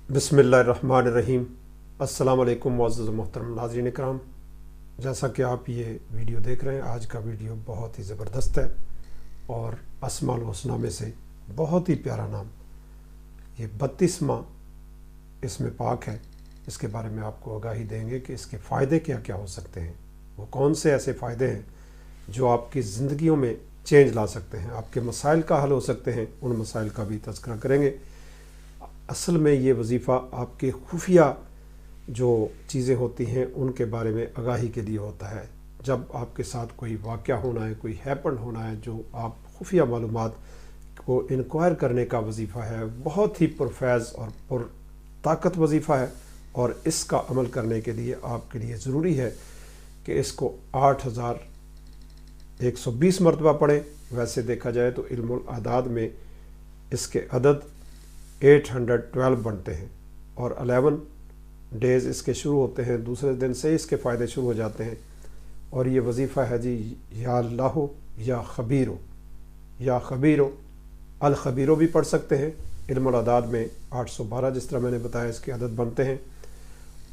बिस्मिल्लाहिर्रहमानिर्रहीम। अस्सलाम वालेकुम मुअज़्ज़ज़ मोहतरम नाज़रीन इकराम, जैसा कि आप ये वीडियो देख रहे हैं, आज का वीडियो बहुत ही ज़बरदस्त है और अस्माउल हुस्ना में से बहुत ही प्यारा नाम, ये 32वां इसमें पाक है। इसके बारे में आपको आगाही देंगे कि इसके फ़ायदे क्या क्या हो सकते हैं, वो कौन से ऐसे फ़ायदे हैं जो आपकी ज़िंदगियों में चेंज ला सकते हैं, आपके मसाइल का हल हो सकते हैं, उन मसाइल का भी तज़किरा करेंगे। असल में ये वजीफ़ा आपके खुफिया जो चीज़ें होती हैं उनके बारे में आगाही के लिए होता है। जब आपके साथ कोई वाक़या होना है, कोई हैपन होना है, जो आप खुफिया मालूमात को इंक्वायर करने का वजीफ़ा है, बहुत ही पुरफैज़ और पुरताकत वजीफ़ा है। और इसका अमल करने के लिए आपके लिए ज़रूरी है कि इसको 8120 मरतबा पढ़ें। वैसे देखा जाए तो इल्मुल आदाद में इसके अदद 812 बनते हैं और 11 डेज़ इसके शुरू होते हैं, दूसरे दिन से इसके फ़ायदे शुरू हो जाते हैं। और ये वजीफ़ा है जी, या अल्लाह या ख़बीरो, या ख़बीरो, अल ख़बीरो भी पढ़ सकते हैं। इल्मुल आदाद में 812 जिस तरह मैंने बताया इसके अदद बनते हैं।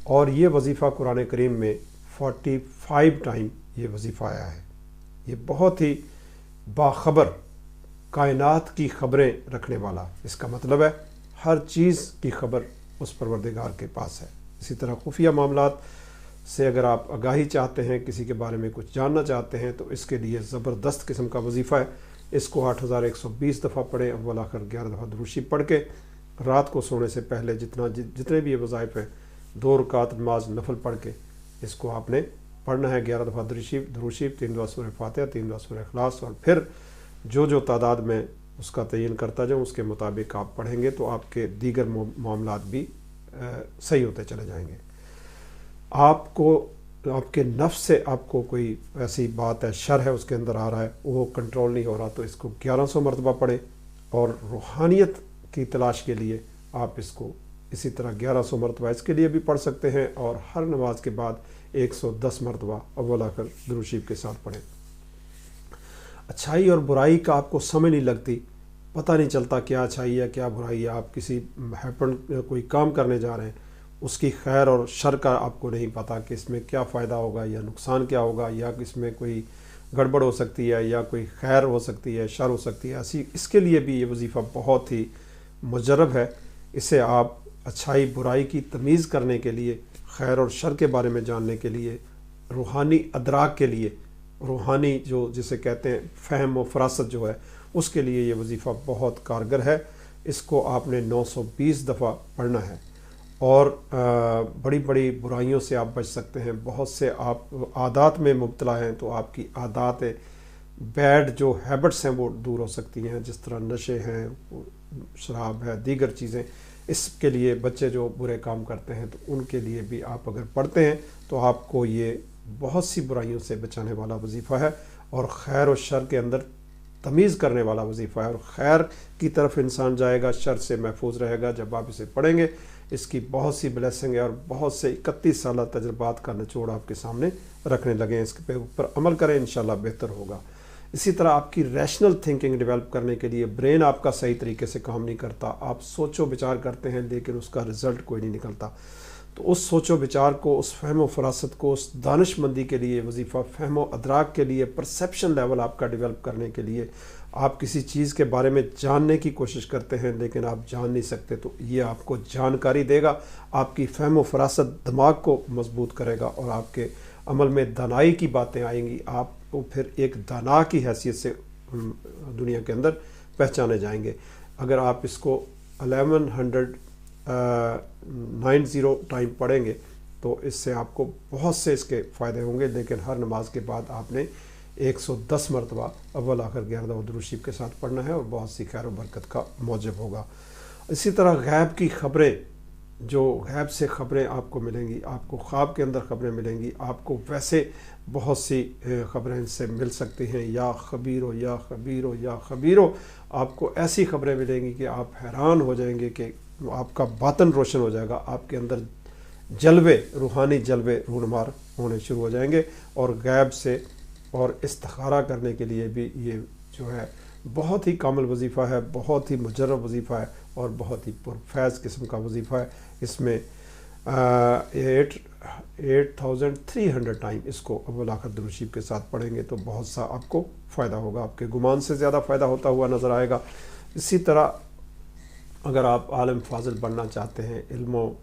और ये वजीफ़ा कुरान करीम में 45 टाइम ये वजीफ़ा आया है। ये बहुत ही बाखबर, कायनात की ख़बरें रखने वाला, इसका मतलब है हर चीज़ की खबर उस परवरदिगार के पास है। इसी तरह खुफिया मामलात से अगर आप आगाही चाहते हैं, किसी के बारे में कुछ जानना चाहते हैं, तो इसके लिए ज़बरदस्त किस्म का वजीफ़ा है। इसको 8120 दफ़ा पढ़ें, अव्वल आखिर 11 दफ़ा दुरूद शरीफ पढ़ के रात को सोने से पहले जितने भी ये वज़ाइफ़ हैं, 2 रकात नमाज नफल पढ़ के इसको आपने पढ़ना है। 11 दफ़ा दुरूद शरीफ, 3 दफ़ा सूरह फातिहा, 3 दफ़ा सूरह इखलास, और फिर जो तादाद में उसका तयन करता जाऊँ उसके मुताबिक आप पढ़ेंगे तो आपके दीगर मामलात भी सही होते चले जाएंगे। आपको आपके नफ्स से आपको कोई ऐसी बात है, शर है उसके अंदर आ रहा है, वो कंट्रोल नहीं हो रहा, तो इसको 1100 मरतबा पढ़ें। और रूहानियत की तलाश के लिए आप इसको इसी तरह 1100 मरतबा इसके लिए भी पढ़ सकते हैं। और हर नमाज के बाद 110 मरतबा अव्वल आखिर दुरूद शरीफ के साथ पढ़ें। अच्छाई और बुराई का आपको समझ नहीं लगती, पता नहीं चलता क्या अच्छाई है क्या बुराई है, आप किसी हैपन कोई काम करने जा रहे हैं, उसकी खैर और शर का आपको नहीं पता कि इसमें क्या फ़ायदा होगा या नुकसान क्या होगा, या इसमें कोई गड़बड़ हो सकती है या कोई खैर हो सकती है, शर हो सकती है, ऐसी इसके लिए भी ये वजीफ़ा बहुत ही मुजरब है। इसे आप अच्छाई बुराई की तमीज़ करने के लिए, खैर और शर के बारे में जानने के लिए, रूहानी अदराक के लिए, रूहानी जो जिसे कहते हैं फ़हम व फ़रासत जो है, उसके लिए ये वजीफ़ा बहुत कारगर है। इसको आपने 920 दफ़ा पढ़ना है। और बड़ी बड़ी बुराइयों से आप बच सकते हैं। बहुत से आप आदात में मुब्तला हैं तो आपकी आदात बैड जो हैबिट्स हैं वो दूर हो सकती हैं, जिस तरह नशे हैं, शराब है, दीगर चीज़ें। इसके लिए बच्चे जो बुरे काम करते हैं तो उनके लिए भी आप अगर पढ़ते हैं तो आपको ये बहुत सी बुराइयों से बचाने वाला वजीफ़ा है और खैर और शर के अंदर तमीज़ करने वाला वजीफ़ा है। और खैर की तरफ इंसान जाएगा, शर से महफूज रहेगा जब आप इसे पढ़ेंगे। इसकी बहुत सी ब्लेसिंग है और बहुत से 31 साल तजुर्बात का निचोड़ आपके सामने रखने लगे हैं। इसके ऊपर अमल करें, इंशाल्लाह बेहतर होगा। इसी तरह आपकी रैशनल थिंकिंग डेवलप करने के लिए, ब्रेन आपका सही तरीके से काम नहीं करता, आप सोचो विचार करते हैं लेकिन उसका रिज़ल्ट कोई नहीं निकलता, तो उस सोचो विचार को, उस फ़हम व फ़रासत को, उस दानिशमंदी के लिए वजीफ़ा, फ़हम व अदराक के लिए, परसेप्शन लेवल आपका डेवलप करने के लिए, आप किसी चीज़ के बारे में जानने की कोशिश करते हैं लेकिन आप जान नहीं सकते, तो ये आपको जानकारी देगा, आपकी फ़हम व फ़रासत दिमाग को मजबूत करेगा और आपके अमल में दानाई की बातें आएंगी। आपको फिर एक दाना की हैसियत से दुनिया के अंदर पहचाने जाएंगे। अगर आप इसको 1190 टाइम पढ़ेंगे तो इससे आपको बहुत से इसके फ़ायदे होंगे। लेकिन हर नमाज के बाद आपने 110 मरतबा अव्वल आखिर 11 दफ़ा दुरूद शरीफ के साथ पढ़ना है और बहुत सी खैर व बरकत का मौजब होगा। इसी तरह गैब की ख़बरें, जो गैब से ख़बरें आपको मिलेंगी, आपको ख्वाब के अंदर ख़बरें मिलेंगी, आपको वैसे बहुत सी ख़बरें इनसे मिल सकती हैं। या ख़बीरो, या ख़बीरो, या ख़बीरो, आपको ऐसी ख़बरें मिलेंगी कि आप हैरान हो जाएंगे कि आपका बातन रोशन हो जाएगा, आपके अंदर जलवे, रूहानी जलवे रूनमार होने शुरू हो जाएंगे। और गैब से और इस्तिखारा करने के लिए भी ये जो है बहुत ही कामिल वजीफ़ा है, बहुत ही मुजर्रब वजीफ़ा है اور بہت ہی پرفیض قسم کا وظیفہ ہے۔ اس میں 8300 ٹائم اس کو اول آخر درود شریف کے ساتھ پڑھیں گے تو بہت سا آپ کو فائدہ ہوگا، آپ کے گمان سے زیادہ فائدہ ہوتا ہوا نظر آئے گا۔ اسی طرح اگر آپ عالم فاضل بننا چاہتے ہیں، علم و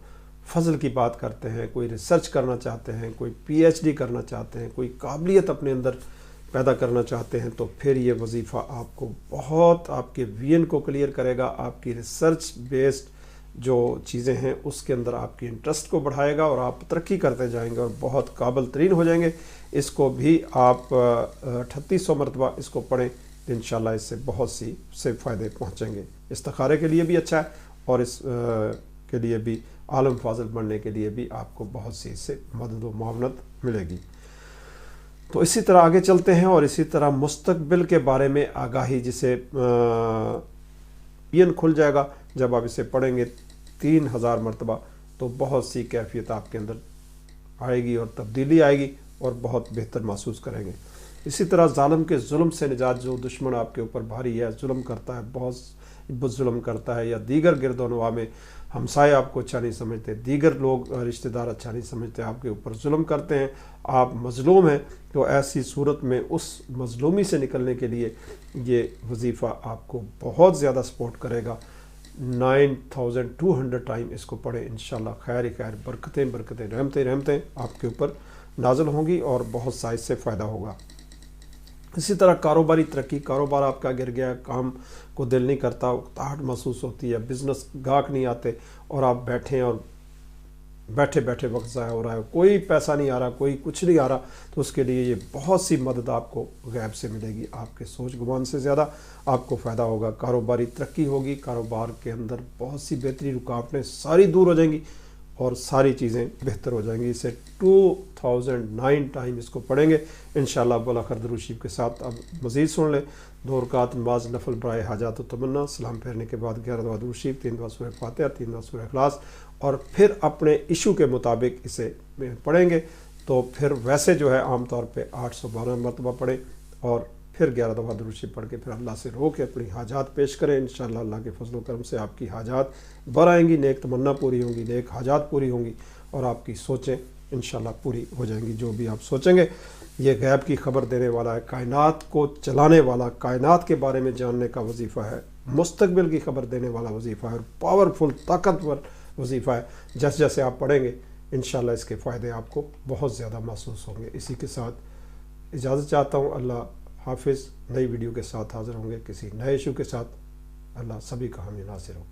فضل کی بات کرتے ہیں، کوئی ریسرچ کرنا چاہتے ہیں، کوئی PhD کرنا چاہتے ہیں، کوئی قابلیت اپنے اندر پیدا کرنا چاہتے ہیں، تو پھر یہ وظیفہ آپ کو بہت آپ کے وین کو کلیئر کرے گا، آپ کی ریسرچ بیسڈ جو چیزیں ہیں اس کے اندر آپ کی انٹرسٹ کو بڑھائے گا اور آپ ترقی کرتے جائیں گے اور بہت قابل ترین ہو جائیں گے۔ اس کو بھی آپ 3800 مرتبہ اس کو پڑھیں، انشاءاللہ اس سے بہت سے فائدے پہنچیں گے۔ استخارے کے لیے بھی اچھا ہے اور اس کے لیے بھی عالم فاضل بننے کے لیے بھی آپ کو بہت سی اس سے مدد و معاونت ملے گی۔ تو اسی طرح آگے چلتے ہیں اور اسی طرح مستقبل کے بارے میں آگاہی، جسے کھل جائے گا جب آپ اسے پڑھیں گے 3000 مرتبہ، تو بہت سی کیفیت آپ کے اندر آئے گی اور تبدیلی آئے گی اور بہت بہتر محسوس کریں گے۔ اسی طرح ظالم کے ظلم سے نجات، جو دشمن آپ کے اوپر بھاری ہے، ظلم کرتا ہے، بہت ظلم کرتا ہے، یا دیگر گرد و نواح میں ہمسائے آپ کو اچھا نہیں سمجھتے، دیگر لوگ رشتہ دار اچھا نہیں سمجھتے، آپ کے اوپر ظلم کرتے ہیں، آپ مظلوم ہیں، تو ایسی صورت میں اس مظلومی سے نکلنے کے لیے یہ وظیفہ آپ کو بہت زیادہ سپورٹ کرے گا۔ 9200 ٹائم اس کو پڑھیں، انشاءاللہ خیر ہی خیر، برکتیں برکتیں، رحمتیں آپ کے اوپر نازل ہوں گی اور بہت سا اس سے فائدہ ہوگا۔ اسی طرح کاروباری ترقی، کاروبار آپ کا گر گیا، کام کو دل نہیں کرتا، اکتاہٹ محسوس ہوتی ہے، بزنس گاہک نہیں آتے اور آپ بیٹھے اور بیٹھے بیٹھے وقت ضائع ہو رہا ہے، کوئی پیسہ نہیں آ رہا، کوئی کچھ نہیں آ رہا، تو اس کے لیے یہ بہت سی مدد آپ کو غیب سے ملے گی، آپ کے سوچ گمان سے زیادہ آپ کو فائدہ ہوگا، کاروباری ترقی ہوگی، کاروبار کے اندر بہت سی بہتری رکاوٹیں ساری دور ہو جائیں گی اور ساری چیزیں بہتر ہو جائیں گی۔ اسے 2009 ٹائم اس کو پڑھیں گے انشاءاللہ۔ بالاخر درود شریف کے ساتھ اب مزید سن لیں، 2 رکعت نماز نفل برائے حاجات و تمنا، سلام پھیرنے کے بعد 11 دفعہ درود شریف، 3 دفعہ سورہ فاتحہ، 3 دفعہ سورہ اخلاص، اور پھر اپنے ایشو کے مطابق اسے پڑھیں گے۔ تو پھر ویسے جو ہے عام طور پہ 812 مرتبہ پڑھیں اور پھر 11 دفعہ درود شریف پڑھ کے پھر اللہ سے رو کے اپنی حاجات پیش کریں، انشاءاللہ اللہ کے فضل و کرم سے آپ کی حاجات بر آئیں گی، نیک تمنا پوری ہوں گی، نیک حاجات پوری ہوں گی اور آپ کی سوچیں انشاءاللہ پوری ہو جائیں گی۔ جو بھی آپ سوچیں گے، یہ غیب کی خبر دینے والا ہے، کائنات کو چلانے والا، کائنات کے بارے میں جاننے کا وظیفہ ہے، مستقبل کی خبر دینے والا وظیفہ ہے اور پاورفل طاقتور وظیفہ ہے۔ جیسے جیسے آپ پڑھیں گے انشاءاللہ اس کے فائدے آپ کو بہت زیادہ محسوس ہوں گے۔ اسی کے ساتھ اجازت چاہتا ہوں، اللہ حافظ۔ نئی ویڈیو کے ساتھ حاضر ہوں گے کسی نئے ایشو کے ساتھ۔ اللہ سبھی کا حامی ناصر ہو۔